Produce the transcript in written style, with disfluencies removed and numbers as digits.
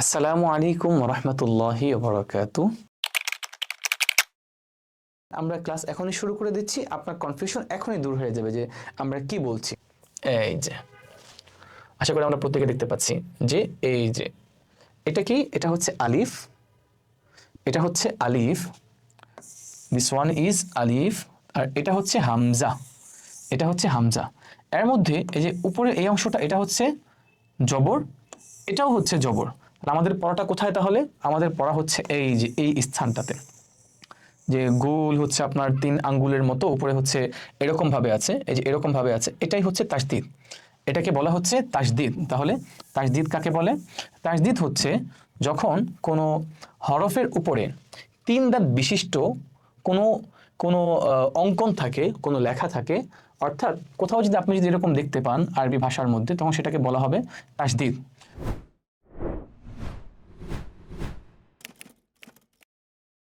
আসসালামু আলাইকুম রহমতুল্লাহি ওবরাকাতু। আমরা ক্লাস এখনই শুরু করে দিচ্ছি। আপনার কনফিউশন এখনই দূর হয়ে যাবে যে আমরা কি বলছি। এই যে আশা করি আমরা প্রত্যেকে দেখতে পাচ্ছি যে এই যে এটা কি, এটা হচ্ছে আলিফ, এটা হচ্ছে আলিফ, দিস ওয়ান ইজ আলিফ, আর এটা হচ্ছে হামজা, এটা হচ্ছে হামজা। এর মধ্যে এই যে উপরে এই অংশটা এটা হচ্ছে জবর, এটাও হচ্ছে জবর। আর আমাদের পড়াটা কোথায় তাহলে? আমাদের পড়া হচ্ছে এই যে এই স্থানটাতে, যে গোল হচ্ছে আপনার 3 আঙ্গুলের মতো, উপরে হচ্ছে এরকম ভাবে আছে, এই যে এরকম ভাবে আছে, এটাই হচ্ছে তাসদিদ। এটাকে বলা হচ্ছে তাসদিদ। তাহলে তাসদিদ কাকে বলে? তাসদিদ হচ্ছে যখন কোনো হরফের উপরে 3 দাঁত বিশিষ্ট কোনো কোনো অঙ্কন থাকে, কোনো লেখা থাকে, অর্থাৎ কোথাও যদি আপনি যদি এরকম দেখতে পান আরবি ভাষার মধ্যে, তখন সেটাকে বলা হবে তাসদিদ।